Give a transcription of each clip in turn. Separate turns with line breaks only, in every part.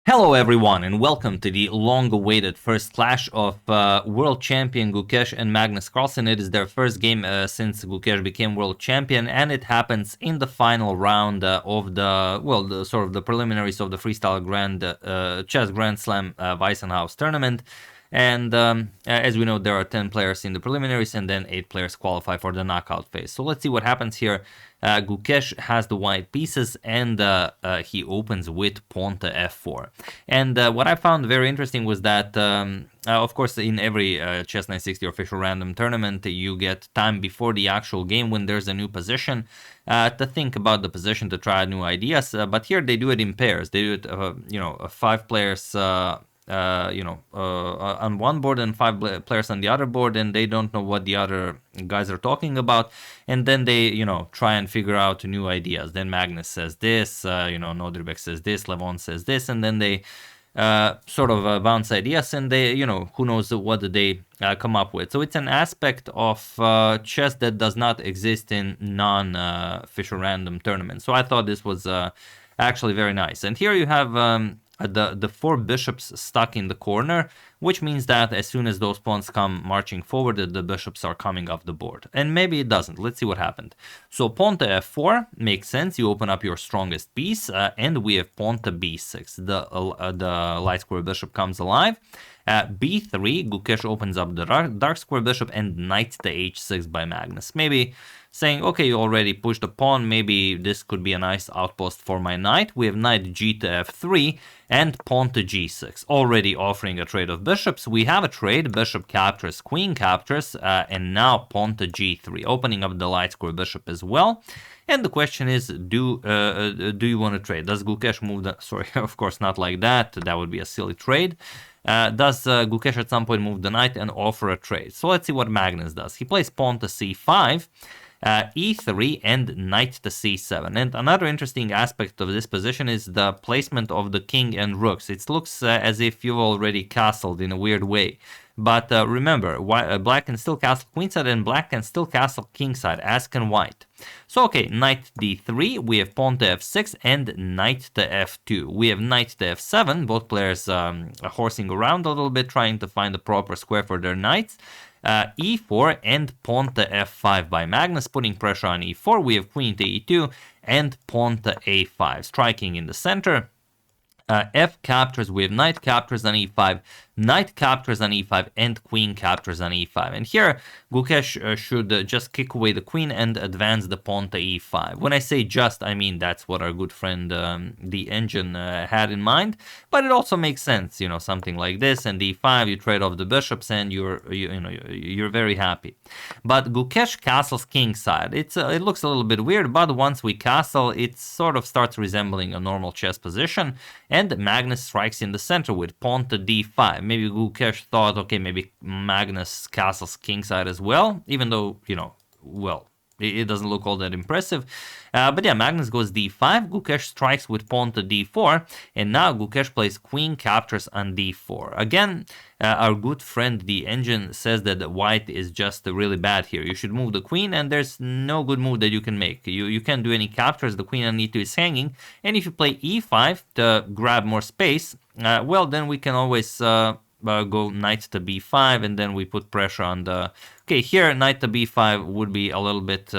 Hello everyone and welcome to the long-awaited first clash of world champion Gukesh and Magnus Carlsen. It is their first game since Gukesh became world champion, and it happens in the final round of the preliminaries of the Freestyle Chess Grand Slam Weissenhaus tournament. And as we know, there are 10 players in the preliminaries and then 8 players qualify for the knockout phase. So let's see what happens here. Gukesh has the white pieces and he opens with pawn to f4. And what I found very interesting was that, of course, in every Chess 960 official random tournament, you get time before the actual game when there's a new position to think about the position, to try new ideas. But here they do it in pairs. They do it, 5 players on one board and 5 players on the other board, and they don't know what the other guys are talking about, and then they try and figure out new ideas. Then Magnus says this, Nodribek says this, Levon says this, and then they bounce ideas, and they who knows what they come up with. So it's an aspect of chess that does not exist in non-official random tournaments. So I thought this was actually very nice. And here you have the 4 bishops stuck in the corner, which means that as soon as those pawns come marching forward, the bishops are coming off the board. And maybe it doesn't. Let's see what happened. So pawn to f4 makes sense. You open up your strongest piece, and we have pawn to b6. The light square bishop comes alive. b3, Gukesh opens up the dark square bishop, and knight to h6 by Magnus. Maybe saying, okay, you already pushed a pawn, maybe this could be a nice outpost for my knight. We have knight g to f3 and pawn to g6, already offering a trade of bishops. We have a trade, bishop captures, queen captures, and now pawn to g3, opening up the light square bishop as well. And the question is, do you want to trade? Does Gukesh move the... Sorry, of course not like that. That would be a silly trade. Does Gukesh at some point move the knight and offer a trade? So let's see what Magnus does. He plays pawn to c5, e3 and knight to c7. And another interesting aspect of this position is the placement of the king and rooks. It looks as if you've already castled in a weird way. But remember, black can still castle queenside and black can still castle kingside, as can white. So okay, knight d3, we have pawn to f6 and knight to f2. We have knight to f7, both players horsing around a little bit, trying to find the proper square for their knights. e4 and pawn to f5 by Magnus, putting pressure on e4. We have queen to e2 and pawn to a5, striking in the center. F captures, we have knight captures on e5, knight captures on e5, and queen captures on e5. And here, Gukesh should just kick away the queen and advance the pawn to e5. When I say just, I mean that's what our good friend the engine had in mind. But it also makes sense, something like this, and e5, you trade off the bishops, and you're very happy. But Gukesh castles kingside. It looks a little bit weird, but once we castle, it sort of starts resembling a normal chess position. And Magnus strikes in the center with pawn to d5. Maybe Gukesh thought, okay, maybe Magnus castles kingside as well, even though, it doesn't look all that impressive. But yeah, Magnus goes d5, Gukesh strikes with pawn to d4, and now Gukesh plays queen captures on d4. Again, our good friend the engine says that white is just really bad here. You should move the queen, and there's no good move that you can make. You can't do any captures, the queen on e2 is hanging, and if you play e5 to grab more space, well, then we can always... go knight to b5, and then we put pressure on the... Okay, here knight to b5 would be a little bit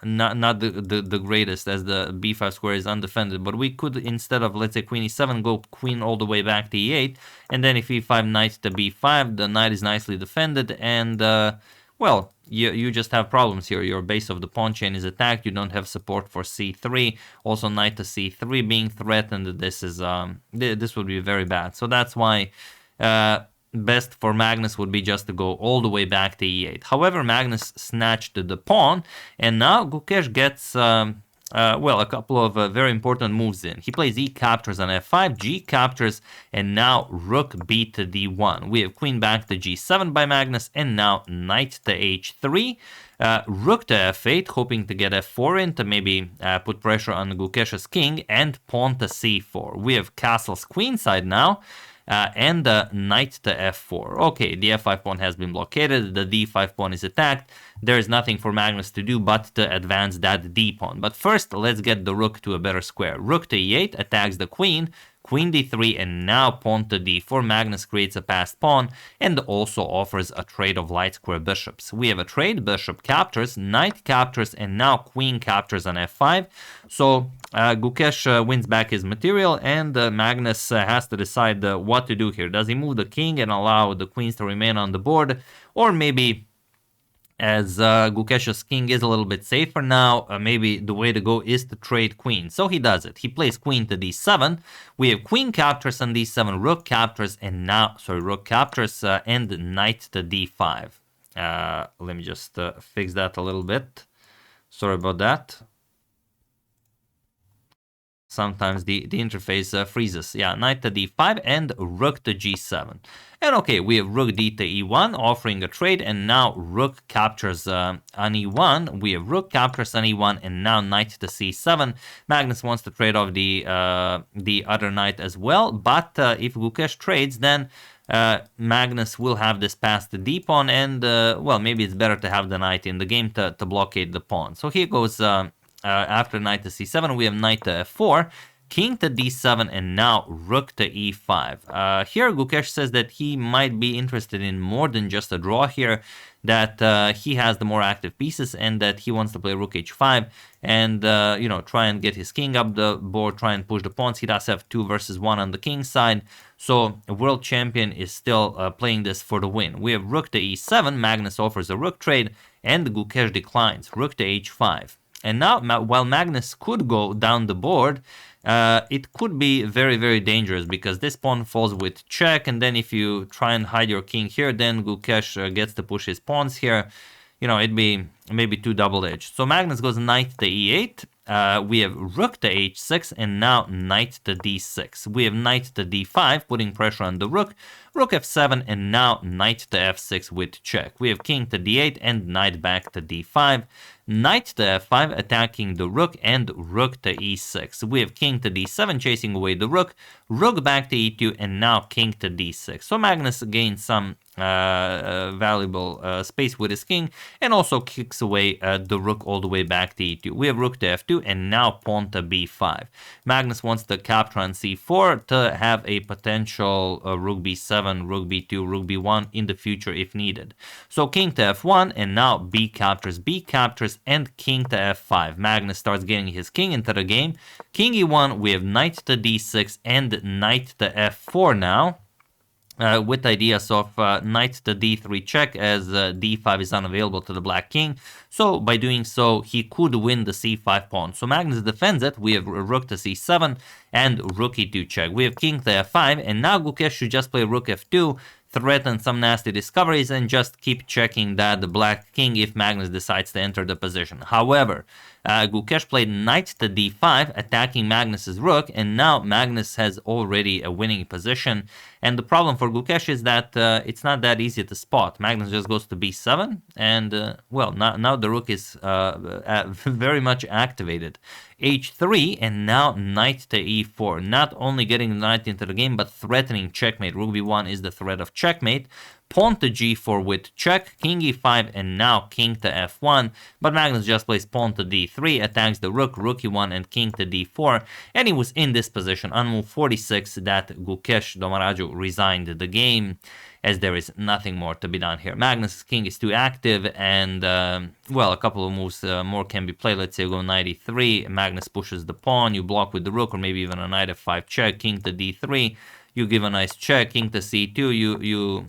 not the greatest, as the b5 square is undefended, but we could, instead of, let's say, queen e7, go queen all the way back to e8, and then if e5 knight to b5, the knight is nicely defended, and well, you just have problems here. Your base of the pawn chain is attacked. You don't have support for c3. Also, knight to c3 being threatened. This would be very bad. So that's why best for Magnus would be just to go all the way back to e8. However, Magnus snatched the pawn, and now Gukesh gets a couple of very important moves in. He plays e captures on f5, g captures, and now rook b to d1. We have queen back to g7 by Magnus, and now knight to h3. Rook to f8, hoping to get f4 in to maybe put pressure on Gukesh's king, and pawn to c4. We have castles queenside now. And the knight to f4. Okay, the f5 pawn has been blockaded, the d5 pawn is attacked. There is nothing for Magnus to do but to advance that d pawn. But first, let's get the rook to a better square. Rook to e8 attacks the queen. queen d3, and now pawn to d4. Magnus creates a passed pawn and also offers a trade of light square bishops. We have a trade, bishop captures, knight captures, and now queen captures on f5. So Gukesh wins back his material, and Magnus has to decide what to do here. Does he move the king and allow the queens to remain on the board, or maybe, as Gukesh's king is a little bit safer now, maybe the way to go is to trade queen. So he does it. He plays queen to d7. We have queen captures on d7, rook captures, and now, rook captures and knight to d5. Let me just fix that a little bit. Sorry about that. Sometimes the interface freezes. Yeah, knight to d5 and rook to g7. And okay, we have rook d to e1, offering a trade, and now rook captures on e1. We have rook captures on e1, and now knight to c7. Magnus wants to trade off the other knight as well, but if Gukesh trades, then Magnus will have this pass to d pawn, and well, maybe it's better to have the knight in the game to blockade the pawn. So here goes after knight to c7, we have knight to f4, king to d7, and now rook to e5. Here Gukesh says that he might be interested in more than just a draw here, that he has the more active pieces, and that he wants to play rook h5 and you know, try and get his king up the board, try and push the pawns. He does have 2 versus 1 on the king side, so a world champion is still playing this for the win. We have rook to e7, Magnus offers a rook trade, and Gukesh declines, rook to h5. And now, while Magnus could go down the board, it could be very, very dangerous, because this pawn falls with check, and then if you try and hide your king here, then Gukesh gets to push his pawns here. You know, it'd be maybe too double-edged. So Magnus goes knight to e8. We have rook to h6, and now knight to d6. We have knight to d5, putting pressure on the rook, rook f7, and now knight to f6 with check. We have king to d8 and knight back to d5. Knight to f5, attacking the rook, and rook to e6. We have king to d7, chasing away the rook, rook back to e2, and now king to d6. So Magnus gains some valuable space with his king, and also kicks away the rook all the way back to e2. We have rook to f2, and now pawn to b5. Magnus wants to capture on c4 to have a potential rook b7, rook b2, rook b1 in the future if needed. So king to f1, and now b captures, and king to f5. Magnus starts getting his king into the game. King e1, we have knight to d6 and knight to f4 now. With ideas of knight to d3 check, as d5 is unavailable to the black king. So by doing so, he could win the c5 pawn. So Magnus defends it. We have rook to c7 and rook e2 check. We have king to f5, and now Gukesh should just play rook f2, threaten some nasty discoveries, and just keep checking that the black king if Magnus decides to enter the position. However, Gukesh played knight to d5, attacking Magnus's rook, and now Magnus has already a winning position. And the problem for Gukesh is that it's not that easy to spot. Magnus just goes to b7, and well, now the rook is very much activated. h3, and now knight to e4. Not only getting the knight into the game, but threatening checkmate. Rook b1 is the threat of checkmate. Pawn to g4 with check, king e5, and now king to f1. But Magnus just plays pawn to d3, attacks the rook, rook e1, and king to d4. And he was in this position on move 46 that Gukesh Domaraju resigned the game, as there is nothing more to be done here. Magnus' king is too active, and well, a couple of moves more can be played. Let's say we go knight e3, Magnus pushes the pawn, you block with the rook, or maybe even a knight f5 check, king to d3, you give a nice check, king to c2, you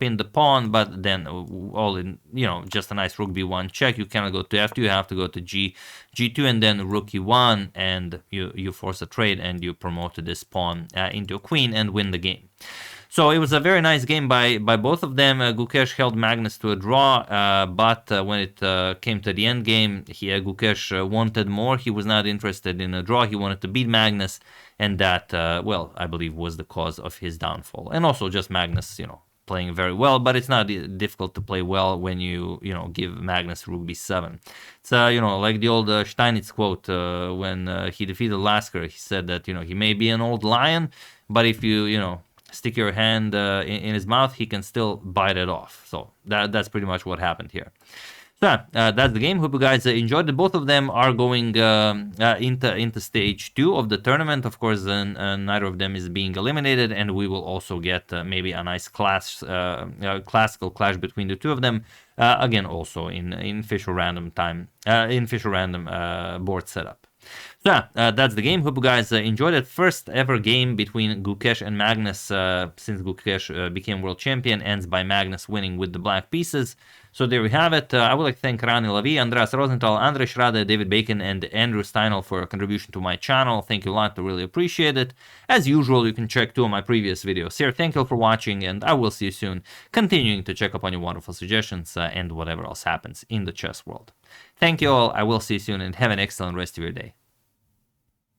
pin the pawn, but then all in, you know, just a nice rook b1 check. You cannot go to f2, you have to go to g2, and then rook e1, and you force a trade, and you promote this pawn into a queen and win the game. So it was a very nice game by both of them. Gukesh held Magnus to a draw, but when it came to the end game, Gukesh wanted more. He was not interested in a draw. He wanted to beat Magnus, and that, well, I believe was the cause of his downfall. And also just Magnus, you know, playing very well, but it's not difficult to play well when you give Magnus rook b7. It's you know, like the old Steinitz quote when he defeated Lasker. He said that, you know, he may be an old lion, but if you stick your hand in his mouth, he can still bite it off. So that's pretty much what happened here. So that's the game. Hope you guys enjoyed it. Both of them are going into stage 2 of the tournament. Of course, neither of them is being eliminated, and we will also get maybe a nice classical clash between the two of them. Again, also in official random time, in official random board setup. So that's the game. Hope you guys enjoyed it. First ever game between Gukesh and Magnus since Gukesh became world champion. Ends by Magnus winning with the black pieces. So there we have it. I would like to thank Rani Lavi, Andreas Rosenthal, Andrei Schrade, David Bacon, and Andrew Steinel for a contribution to my channel. Thank you a lot. I really appreciate it. As usual, you can check 2 of my previous videos here. Thank you all for watching, and I will see you soon, continuing to check up on your wonderful suggestions and whatever else happens in the chess world. Thank you all. I will see you soon, and have an excellent rest of your day.